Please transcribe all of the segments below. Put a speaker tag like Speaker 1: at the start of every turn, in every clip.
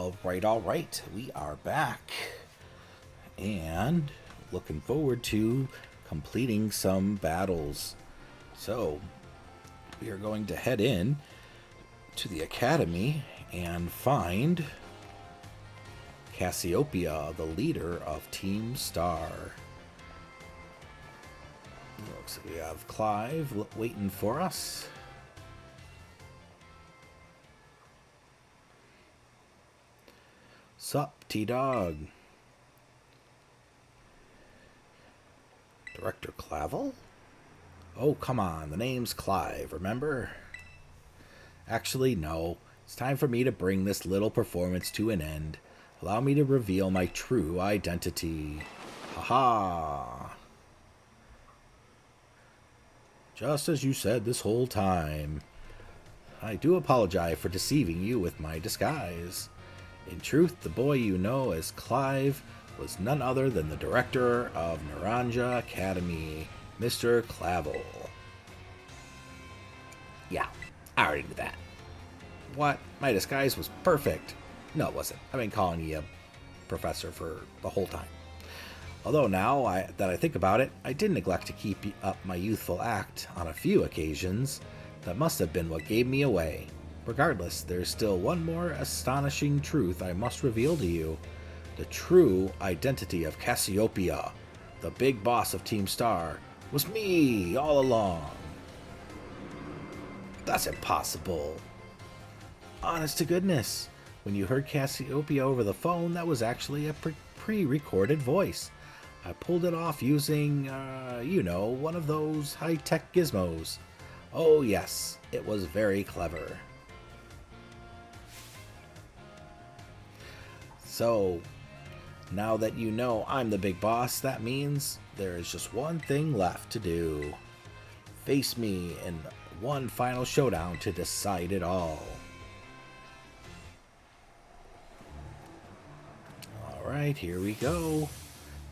Speaker 1: All right. We are back. And looking forward to completing some battles. So, we are going to head in to the academy and find Cassiopeia, the leader of Team Star. Looks like we have Clive waiting for us. Sup, T-Dog? Director Clavel? Oh, come on. The name's Clive, remember? Actually, no. It's time for me to bring this little performance to an end. Allow me to reveal my true identity. Haha. Just as you said this whole time. I do apologize for deceiving you with my disguise. In truth, the boy you know as Clive was none other than the director of Naranja Academy, Mr. Clavel. Yeah, I already knew that. What? My disguise was perfect. No, it wasn't. I've been calling you a professor for the whole time. Although now that I think about it, I did neglect to keep up my youthful act on a few occasions. That must have been what gave me away. Regardless, there's still one more astonishing truth I must reveal to you. The true identity of Cassiopeia, the big boss of Team Star, was me all along. That's impossible. Honest to goodness, when you heard Cassiopeia over the phone, that was actually a pre-recorded voice. I pulled it off using, one of those high-tech gizmos. Oh yes, it was very clever. So, now that you know I'm the big boss, that means there is just one thing left to do. Face me in one final showdown to decide it all. Alright, here we go.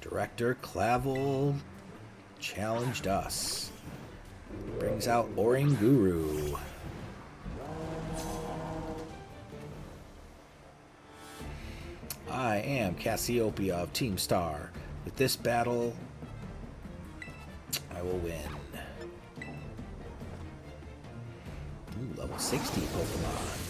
Speaker 1: Director Clavel challenged us. Brings out Oringuru. I am Cassiopeia of Team Star. With this battle, I will win. Ooh, level 60 Pokemon.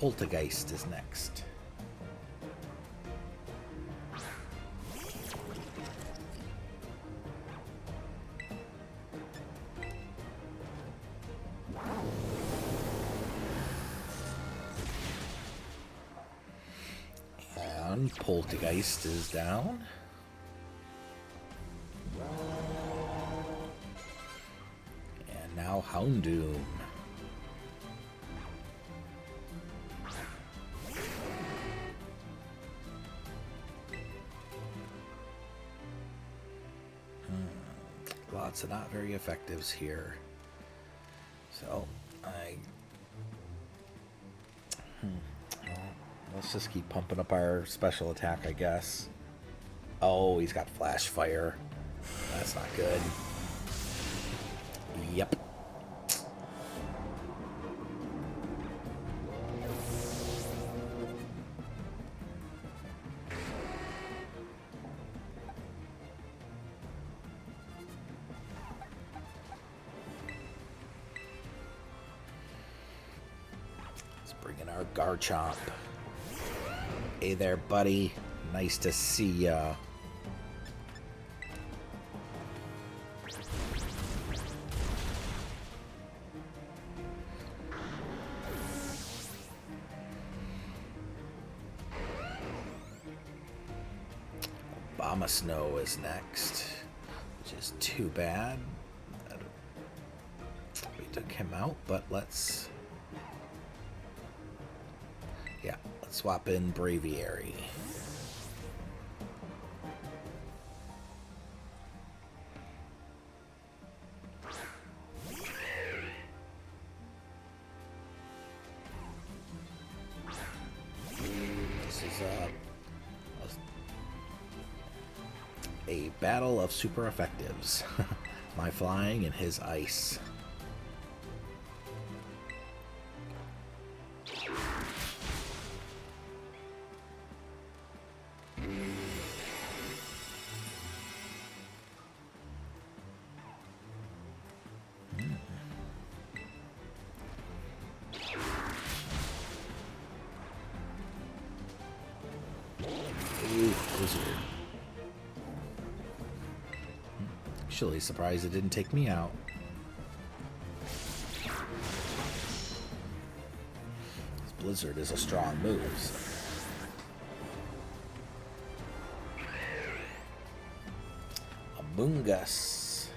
Speaker 1: Poltergeist is next. And Poltergeist is down. And now Houndoom. Lots of not very effectives here. So, let's just keep pumping up our special attack, I guess. Oh, he's got Flash Fire. That's not good. Yep. Our Garchomp. Hey there, buddy. Nice to see ya. Abomasnow is next, which is too bad. We took him out, but let's swap in Braviary. A battle of super effectives. My flying and his ice. Blizzard. Actually surprised it didn't take me out. This Blizzard is a strong move. Among Us.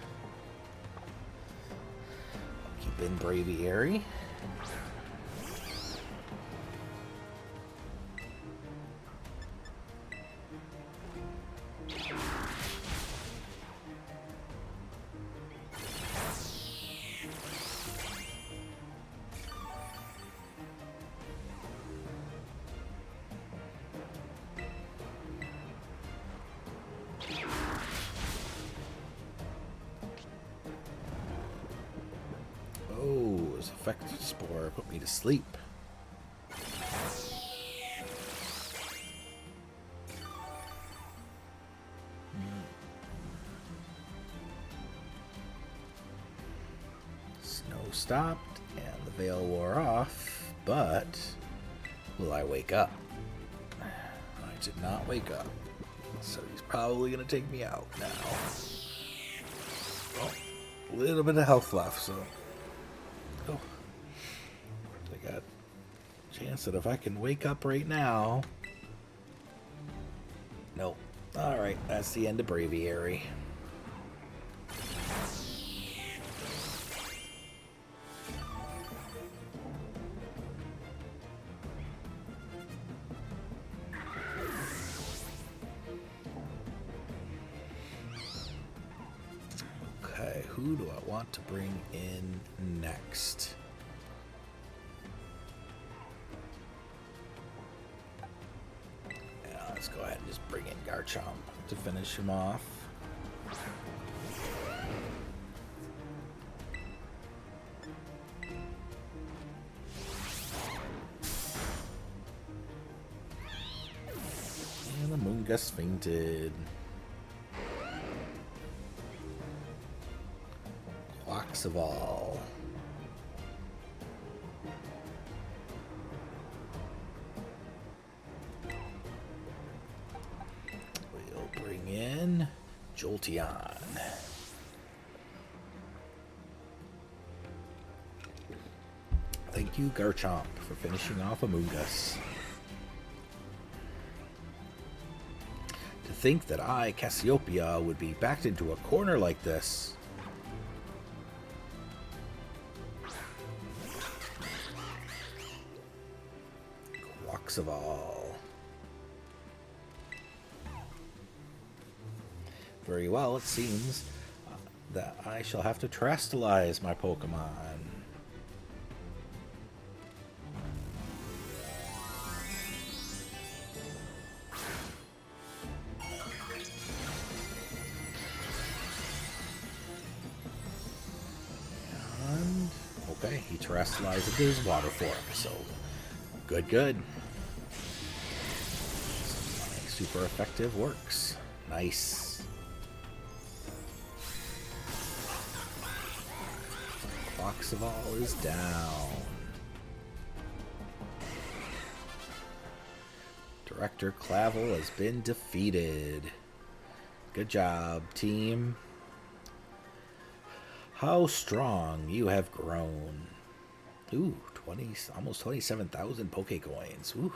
Speaker 1: Keep in Braviary. Oh, his effective spore put me to sleep. Snow stopped and the veil wore off, but will I wake up? I did not wake up, so he's probably going to take me out now. Well, a little bit of health left, so oh, I got a chance that if I can wake up right now. Nope. Alright, that's the end of Braviary. Okay, who do I want to bring in next? Yeah, let's go ahead and just bring in Garchomp to finish him off. And the Moongus fainted. Quaxaval. We'll bring in Jolteon. Thank you, Garchomp, for finishing off Among Us. To think that I, Cassiopeia, would be backed into a corner like this. Quaxaval. Very well, it seems that I shall have to terrestrialize my Pokemon. And, okay, he terrestrialized into his water form, so good, good. My super effective works. Nice. Quaxaval is down. Director Clavel has been defeated. Good job, team. How strong you have grown. Ooh, almost 27,000 Pokecoins. Ooh.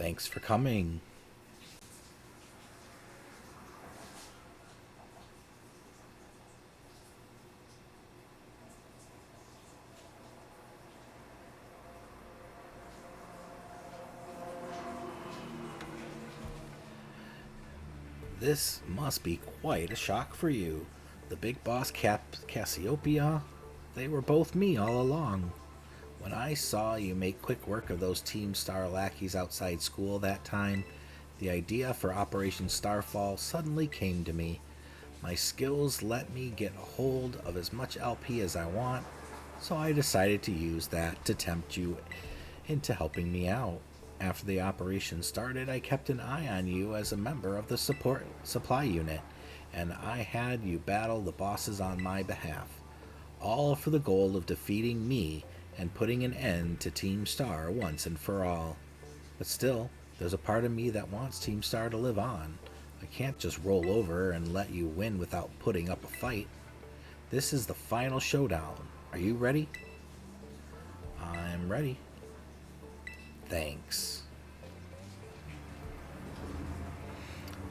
Speaker 1: Thanks for coming. This must be quite a shock for you. The big boss Cassiopeia? They were both me all along. When I saw you make quick work of those Team Star lackeys outside school that time, the idea for Operation Starfall suddenly came to me. My skills let me get a hold of as much LP as I want, so I decided to use that to tempt you into helping me out. After the operation started, I kept an eye on you as a member of the support supply unit, and I had you battle the bosses on my behalf, all for the goal of defeating me and putting an end to Team Star once and for all. But still, there's a part of me that wants Team Star to live on. I can't just roll over and let you win without putting up a fight. This is the final showdown. Are you ready? I'm ready. Thanks.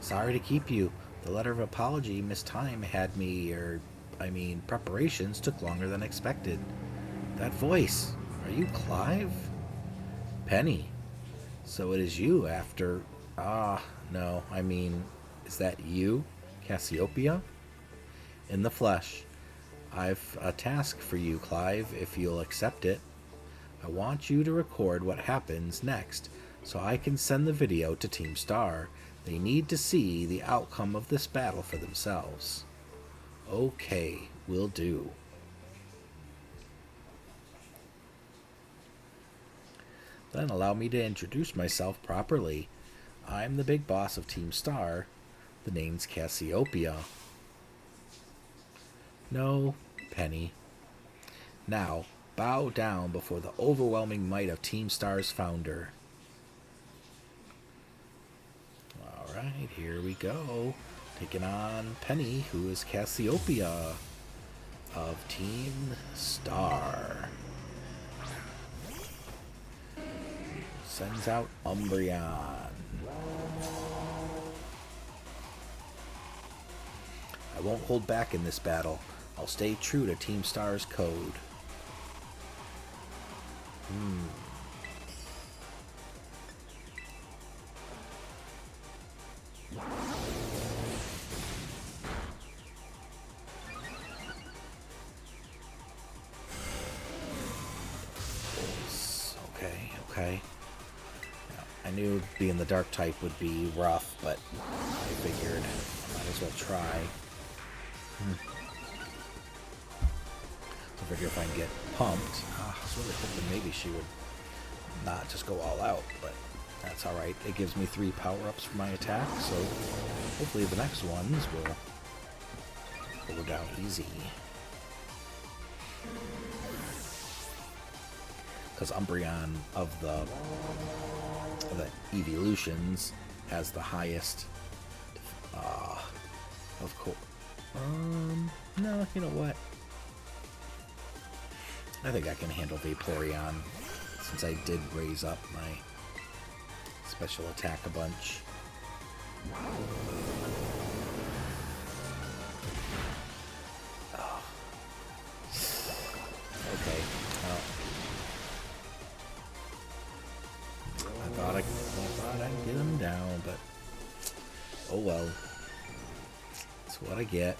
Speaker 1: Sorry to keep you. The letter of apology mistime had me, preparations took longer than expected. That voice. Are you Clive? Penny. So it is you after... no, is that you, Cassiopeia? In the flesh. I've a task for you, Clive, if you'll accept it. I want you to record what happens next so I can send the video to Team Star. They need to see the outcome of this battle for themselves. Okay, will do. Then allow me to introduce myself properly. I'm the big boss of Team Star. The name's Cassiopeia. No, Penny. Now, bow down before the overwhelming might of Team Star's founder. Alright, here we go. Taking on Penny, who is Cassiopeia of Team Star. Sends out Umbreon. I won't hold back in this battle. I'll stay true to Team Star's code. Okay. I knew being the dark type would be rough, but I figured I might as well try. I figure if I can get pumped, I was really hoping maybe she would not just go all out, but that's alright. It gives me 3 power-ups for my attack, so hopefully the next ones will go down easy. Because Umbreon of the evolutions has the highest, of course. No, you know what? I think I can handle Vaporeon, since I did raise up my special attack a bunch. Oh. Okay. I thought I'd get him down, but oh well. That's what I get.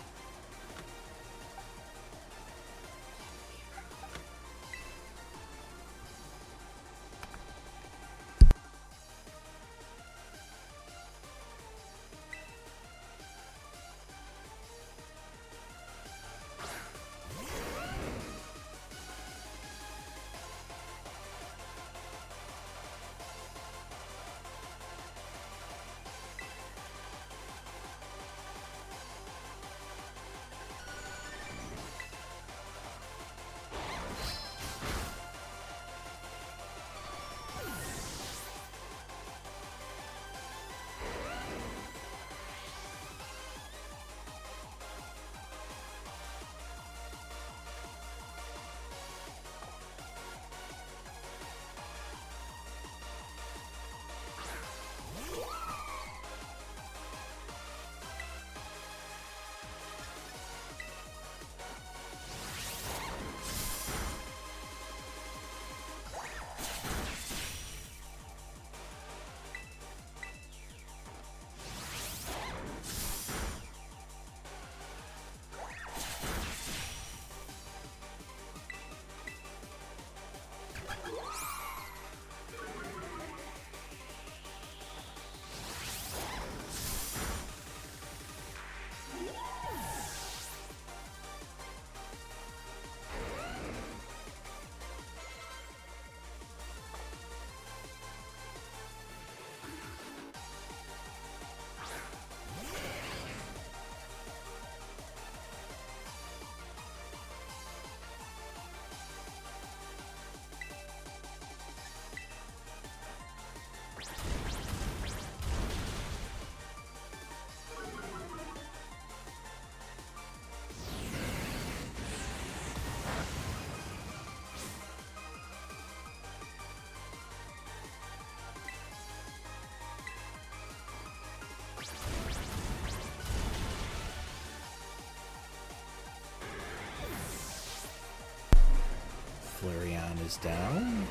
Speaker 1: Flareon is down.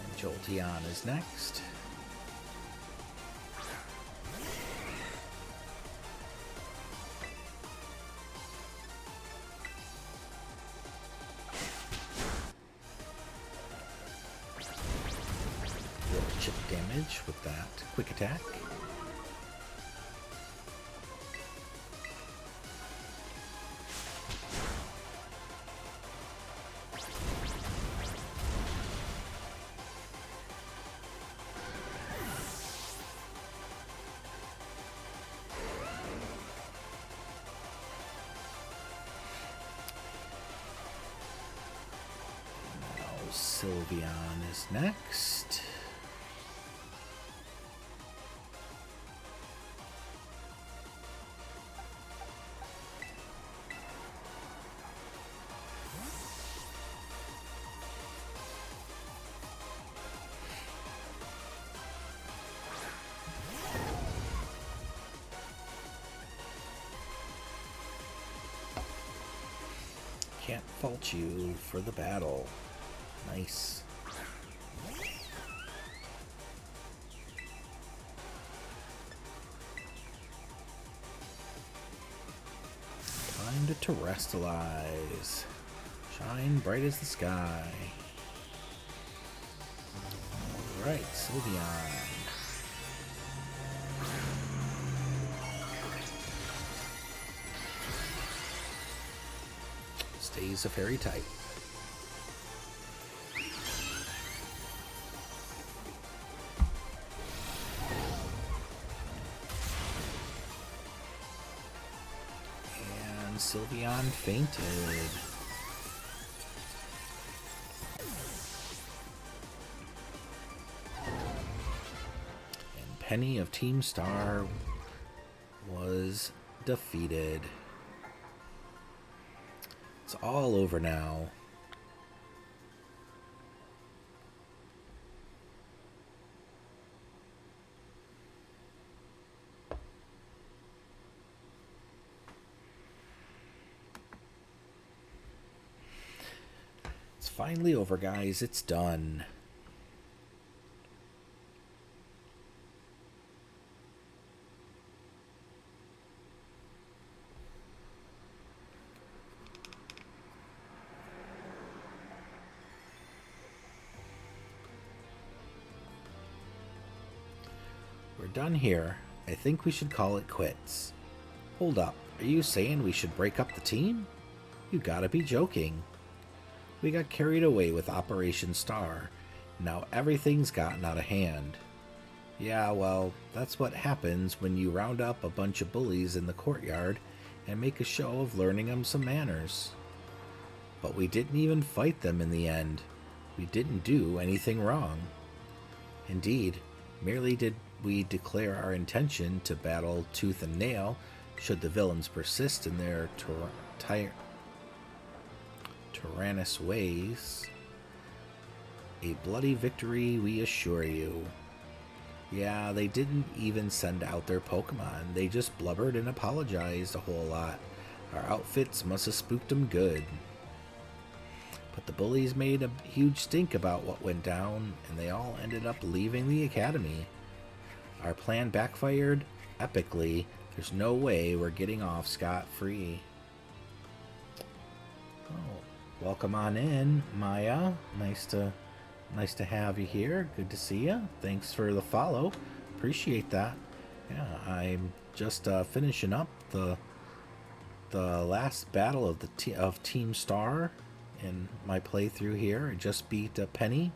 Speaker 1: And Jolteon is next. chip damage with that quick attack. Sylveon is next. Can't fault you for the battle. Nice. Time to terrestrialize. Shine bright as the sky. Alright, Sylveon. Stays a fairy type. Sylveon fainted. And Penny of Team Star was defeated. It's all over now. Finally over, guys. It's done. We're done here. I think we should call it quits. Hold up. Are you saying we should break up the team? You gotta be joking. We got carried away with Operation Star. Now everything's gotten out of hand. Yeah, well, that's what happens when you round up a bunch of bullies in the courtyard and make a show of learning them some manners. But we didn't even fight them in the end. We didn't do anything wrong. Indeed, merely did we declare our intention to battle tooth and nail should the villains persist in their tyrannous ways. A bloody victory, we assure you. Yeah, they didn't even send out their Pokemon. They just blubbered and apologized a whole lot. Our outfits must have spooked them good. But the bullies made a huge stink about what went down, and they all ended up leaving the academy. Our plan backfired epically. There's no way we're getting off scot-free. Oh, welcome on in, Maya. Nice to have you here. Good to see you. Thanks for the follow. Appreciate that. Yeah, I'm just finishing up the last battle of Team Star in my playthrough here. I just beat Penny,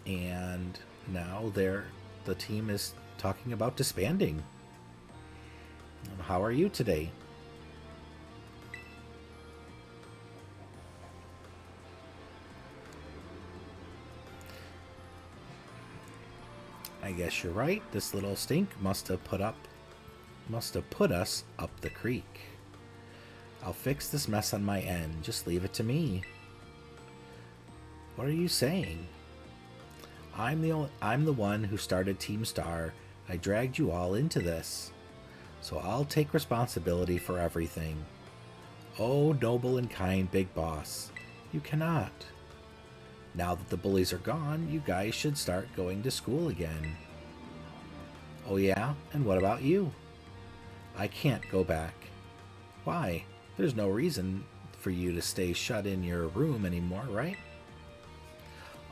Speaker 1: and now the team is talking about disbanding. How are you today? I guess you're right. This little stink must have put us up the creek. I'll fix this mess on my end. Just leave it to me. What are you saying? I'm the one who started Team Star. I dragged you all into this. So I'll take responsibility for everything. Oh, noble and kind big boss. You cannot. Now that the bullies are gone, you guys should start going to school again. Oh yeah? And what about you? I can't go back. Why? There's no reason for you to stay shut in your room anymore, right?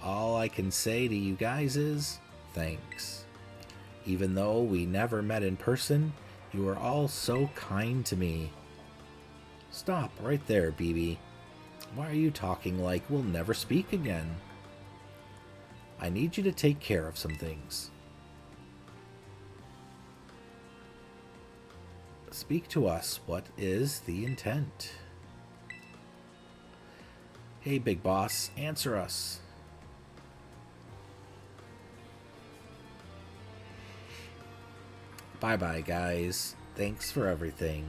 Speaker 1: All I can say to you guys is, Thanks. Even though we never met in person, you were all so kind to me. Stop right there, BB. Why are you talking like we'll never speak again? I need you to take care of some things. Speak to us. What is the intent? Hey, big boss, answer us. Bye-bye, guys. Thanks for everything.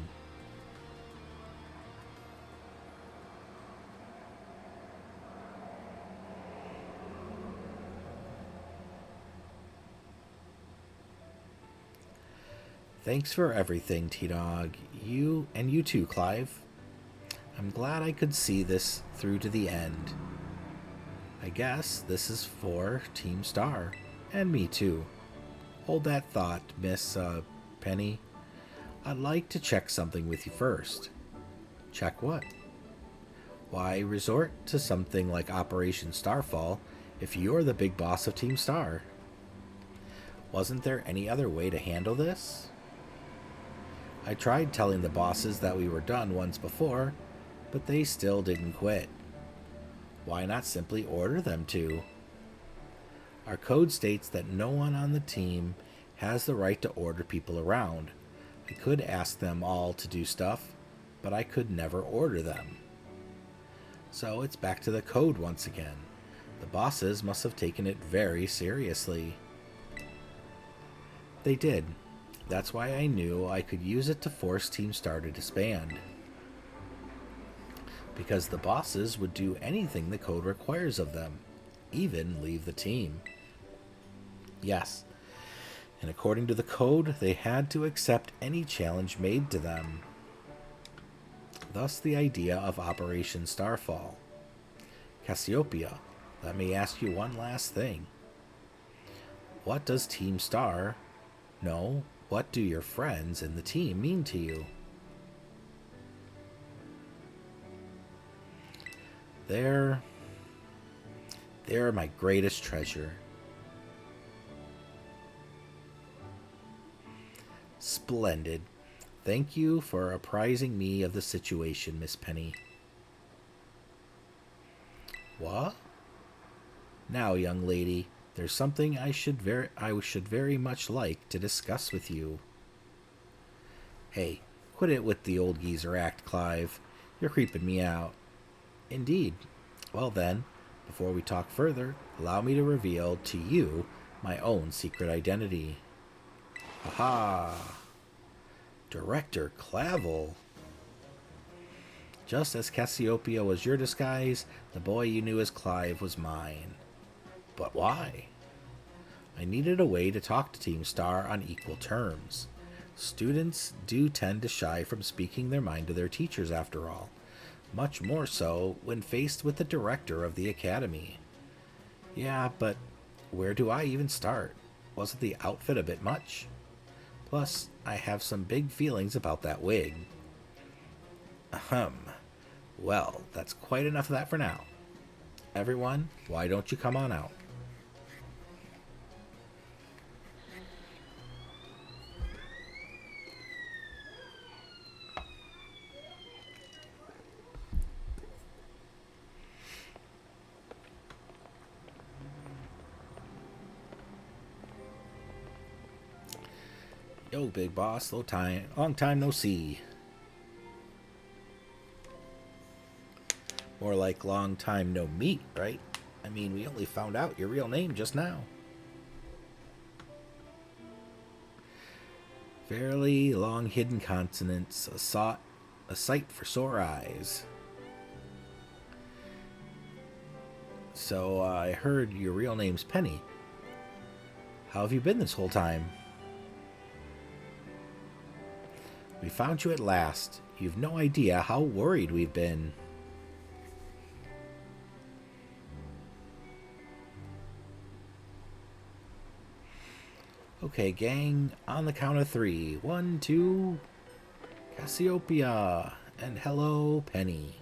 Speaker 1: Thanks for everything, T-Dog. You too, Clive. I'm glad I could see this through to the end. I guess this is for Team Star. And me too. Hold that thought, Miss, Penny. I'd like to check something with you first. Check what? Why resort to something like Operation Starfall if you're the big boss of Team Star? Wasn't there any other way to handle this? I tried telling the bosses that we were done once before, but they still didn't quit. Why not simply order them to? Our code states that no one on the team has the right to order people around. I could ask them all to do stuff, but I could never order them. So it's back to the code once again. The bosses must have taken it very seriously. They did. That's why I knew I could use it to force Team Star to disband. Because the bosses would do anything the code requires of them, even leave the team. Yes, and according to the code, they had to accept any challenge made to them. Thus the idea of Operation Starfall. Cassiopeia, let me ask you one last thing. What does Team Star... No, what do your friends in the team mean to you? They're my greatest treasure. Splendid. Thank you for apprising me of the situation, Miss Penny. What? Now, young lady, there's something I should very much like to discuss with you. Hey, quit it with the old geezer act, Clive. You're creeping me out. Indeed. Well then, before we talk further, allow me to reveal to you my own secret identity. Aha! Director Clavel. Just as Cassiopeia was your disguise, the boy you knew as Clive was mine. But why? I needed a way to talk to Team Star on equal terms. Students do tend to shy from speaking their mind to their teachers, after all. Much more so when faced with the director of the academy. Yeah, but where do I even start? Wasn't the outfit a bit much? Plus, I have some big feelings about that wig. Ahem. Well, that's quite enough of that for now. Everyone, why don't you come on out? Yo, big boss, long time no see. More like long time no meet, right? I mean, we only found out your real name just now. Fairly long hidden consonants, a sight for sore eyes. So, I heard your real name's Penny. How have you been this whole time? We found you at last. You've no idea how worried we've been. Okay, gang, on the count of 3. 1, 2... Cassiopeia. And hello, Penny.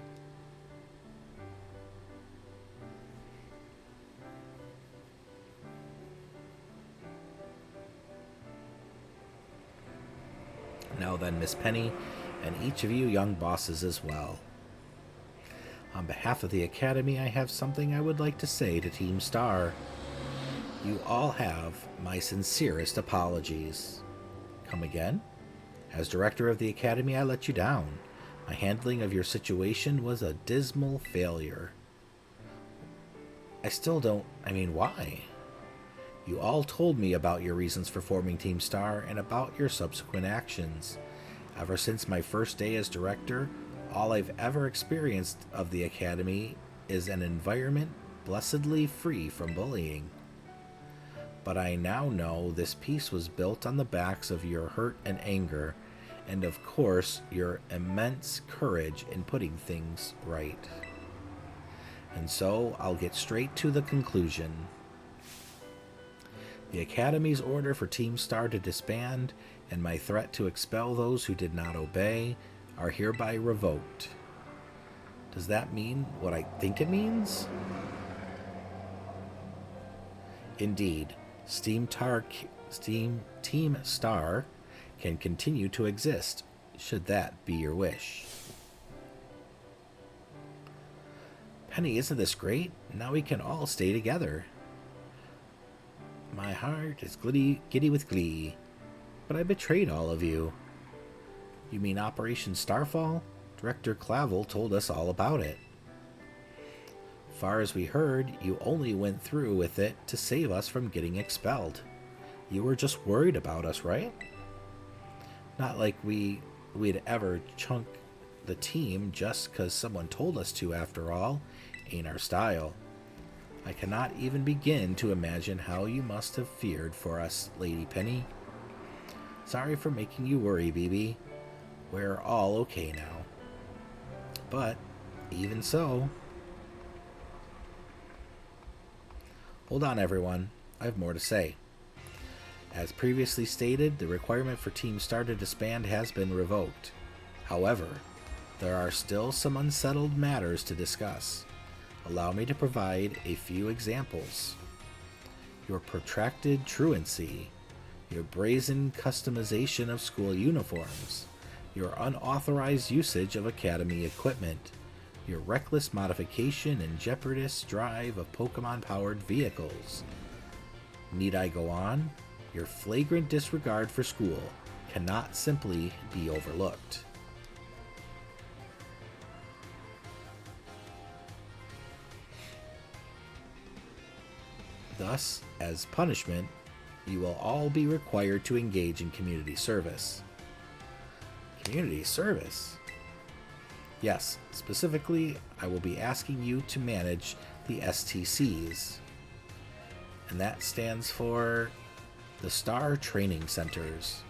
Speaker 1: Now then, Miss Penny, and each of you young bosses as well. On behalf of the Academy, I have something I would like to say to Team Star. You all have my sincerest apologies. Come again? As director of the Academy, I let you down. My handling of your situation was a dismal failure. Why? You all told me about your reasons for forming Team Star and about your subsequent actions. Ever since my first day as director, all I've ever experienced of the Academy is an environment blessedly free from bullying. But I now know this peace was built on the backs of your hurt and anger, and of course your immense courage in putting things right. And so I'll get straight to the conclusion. The Academy's order for Team Star to disband and my threat to expel those who did not obey are hereby revoked. Does that mean what I think it means? Indeed, Team Star can continue to exist, should that be your wish. Penny, isn't this great? Now we can all stay together. My heart is giddy with glee, but I betrayed all of you. You mean Operation Starfall? Director Clavel told us all about it. Far as we heard, you only went through with it to save us from getting expelled. You were just worried about us, right? Not like we'd ever chunk the team just because someone told us to, after all. Ain't our style. I cannot even begin to imagine how you must have feared for us, Lady Penny. Sorry for making you worry, BB. We're all okay now. But, even so... Hold on, everyone. I have more to say. As previously stated, the requirement for Team Star to disband has been revoked. However, there are still some unsettled matters to discuss. Allow me to provide a few examples. Your protracted truancy, your brazen customization of school uniforms, your unauthorized usage of Academy equipment, your reckless modification and jeopardous drive of Pokemon-powered vehicles. Need I go on? Your flagrant disregard for school cannot simply be overlooked. Thus, as punishment, you will all be required to engage in community service. Community service? Yes, specifically, I will be asking you to manage the STCs. And that stands for the Star Training Centers.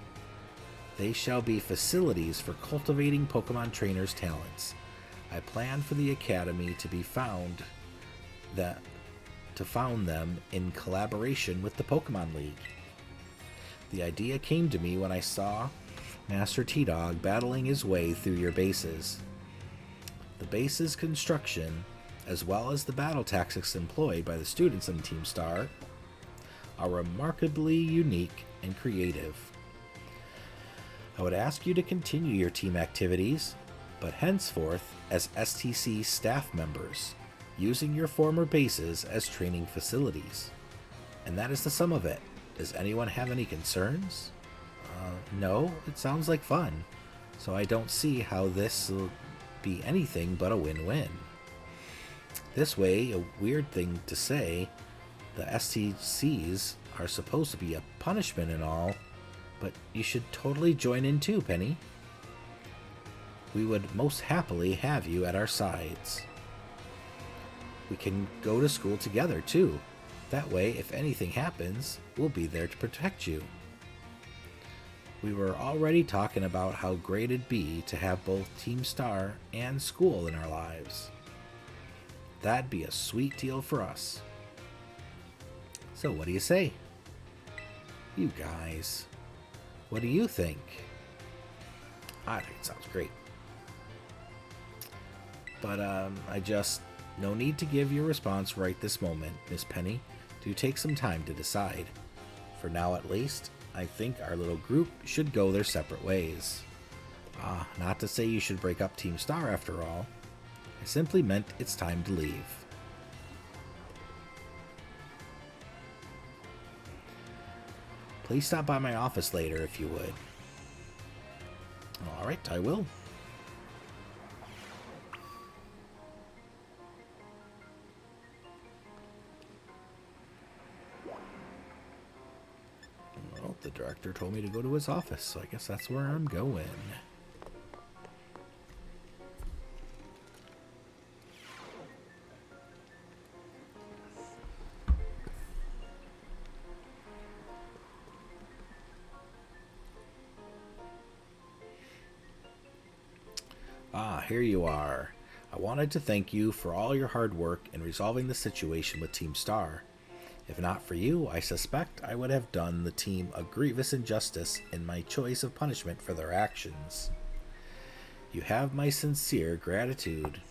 Speaker 1: They shall be facilities for cultivating Pokemon trainers' talents. I plan for the Academy to found them in collaboration with the Pokemon League. The idea came to me when I saw Master T-Dog battling his way through your bases. The base's construction, as well as the battle tactics employed by the students in Team Star, are remarkably unique and creative. I would ask you to continue your team activities, but henceforth as STC staff members, using your former bases as training facilities. And that is the sum of it. Does anyone have any concerns? No, it sounds like fun. So I don't see how this will be anything but a win-win. This way, a weird thing to say, the STCs are supposed to be a punishment and all, but you should totally join in too, Penny. We would most happily have you at our sides. We can go to school together too. That way, if anything happens, we'll be there to protect you. We were already talking about how great it'd be to have both Team Star and school in our lives. That'd be a sweet deal for us. So what do you say? You guys, what do you think? I think it sounds great. But no need to give your response right this moment, Miss Penny. Do take some time to decide. For now at least, I think our little group should go their separate ways. Not to say you should break up Team Star after all. I simply meant it's time to leave. Please stop by my office later if you would. Alright, I will. Well, the director told me to go to his office, so I guess that's where I'm going. Here you are. I wanted to thank you for all your hard work in resolving the situation with Team Star. If not for you, I suspect I would have done the team a grievous injustice in my choice of punishment for their actions. You have my sincere gratitude.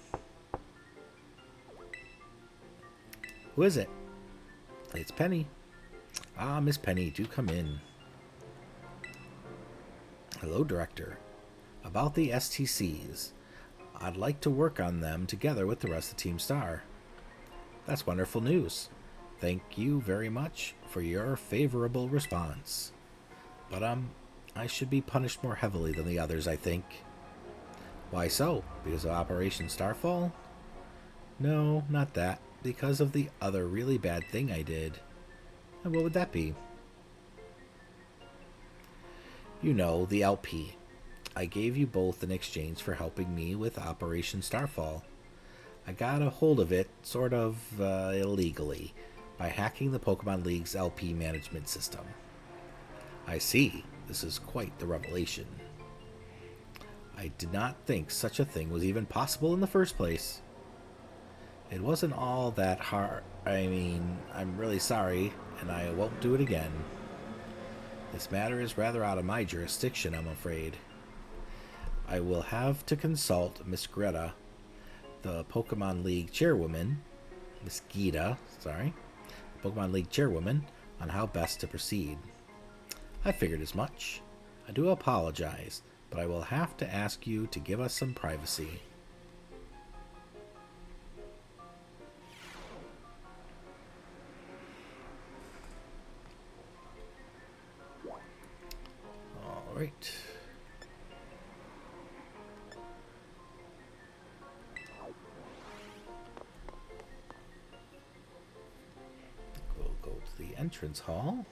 Speaker 1: Who is it? It's Penny. Miss Penny, do come in. Hello, Director. About the STCs. I'd like to work on them together with the rest of Team Star. That's wonderful news. Thank you very much for your favorable response. But, I should be punished more heavily than the others, I think. Why so? Because of Operation Starfall? No, not that. Because of the other really bad thing I did. And what would that be? You know, the LP. I gave you both in exchange for helping me with Operation Starfall. I got a hold of it, sort of, illegally, by hacking the Pokemon League's LP management system. I see. This is quite the revelation. I did not think such a thing was even possible in the first place. It wasn't all that hard. I mean, I'm really sorry, and I won't do it again. This matter is rather out of my jurisdiction, I'm afraid. I will have to consult Miss Greta, the Pokemon League chairwoman, Miss Gita, Pokemon League chairwoman, on how best to proceed. I figured as much. I do apologize, but I will have to ask you to give us some privacy. All right. We'll go to the entrance hall.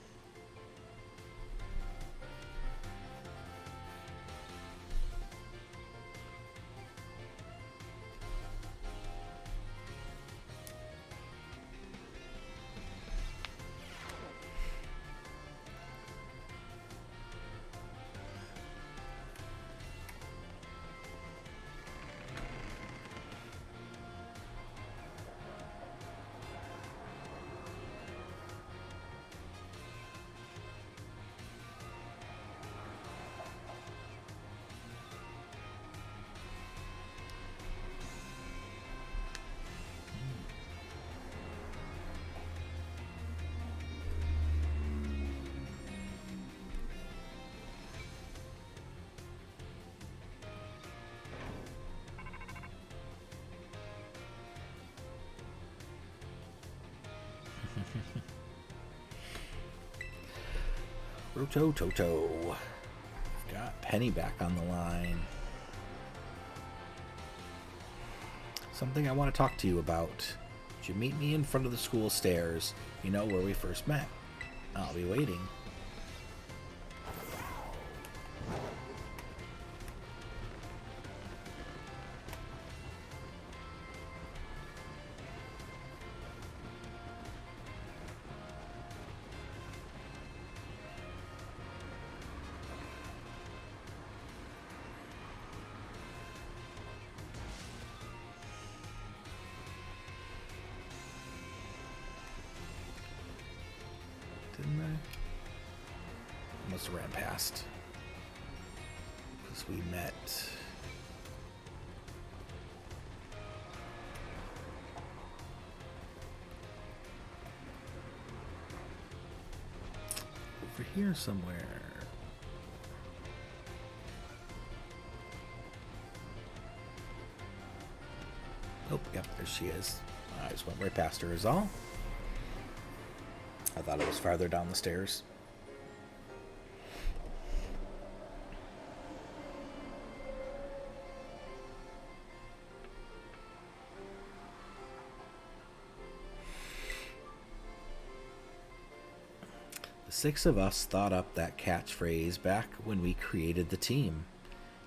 Speaker 1: Toto. Got Penny back on the line. Something I want to talk to you about. Would you meet me in front of the school stairs? You know, where we first met. I'll be waiting. Didn't I? Must have ran past. Because we met. Over here somewhere. Oh, yep, there she is. I just went right past her is all. I thought it was farther down the stairs. The six of us thought up that catchphrase back when we created the team.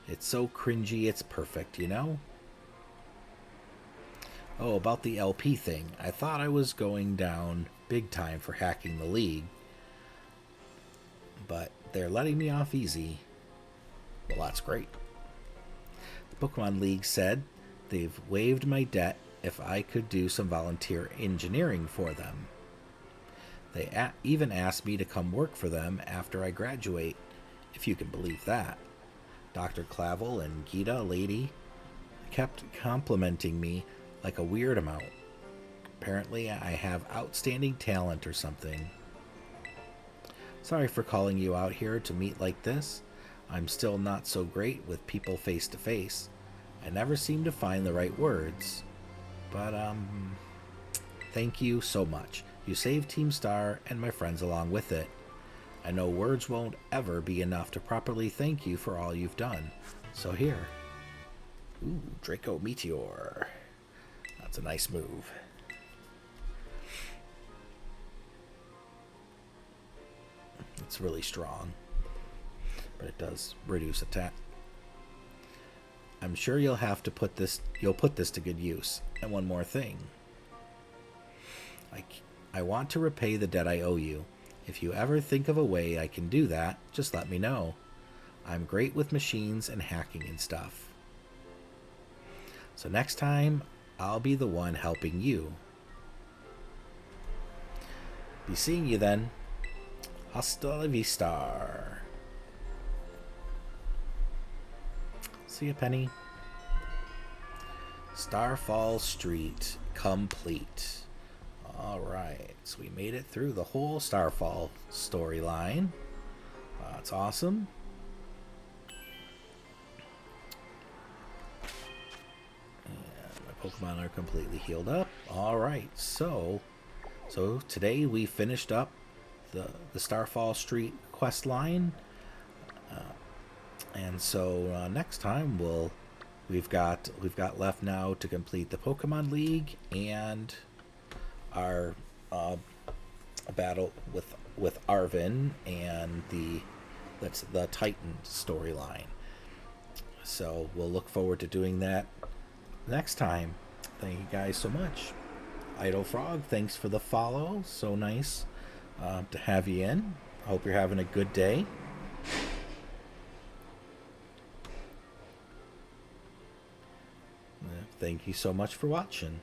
Speaker 1: It's so cringy, it's perfect, you know? Oh, about the LP thing. I thought I was going down big time for hacking the league, but they're letting me off easy. Well, that's great. The Pokemon League said they've waived my debt if I could do some volunteer engineering for them. They even asked me to come work for them after I graduate, if you can believe that. Dr. Clavel and Gita Lady kept complimenting me like a weird amount. Apparently, I have outstanding talent or something. Sorry for calling you out here to meet like this. I'm still not so great with people face to face. I never seem to find the right words. But, thank you so much. You saved Team Star and my friends along with it. I know words won't ever be enough to properly thank you for all you've done. So here. Ooh, Draco Meteor. That's a nice move. It's really strong, but it does reduce attack. I'm sure you'll put this to good use. And one more thing. I want to repay the debt I owe you. If you ever think of a way I can do that, just let me know. I'm great with machines and hacking and stuff. So next time, I'll be the one helping you. Be seeing you then. Hasta la vista. See ya, Penny. Starfall Street complete. Alright, so we made it through the whole Starfall storyline. That's awesome. Pokemon are completely healed up. Alright, so today we finished up the Starfall Street quest line. And so next time we've got left now to complete the Pokemon League and our battle with Arvin and the Titan storyline. So we'll look forward to doing that next time. Thank you guys so much. Idle Frog, thanks for the follow. So nice to have you in. I hope you're having a good day. Thank you so much for watching.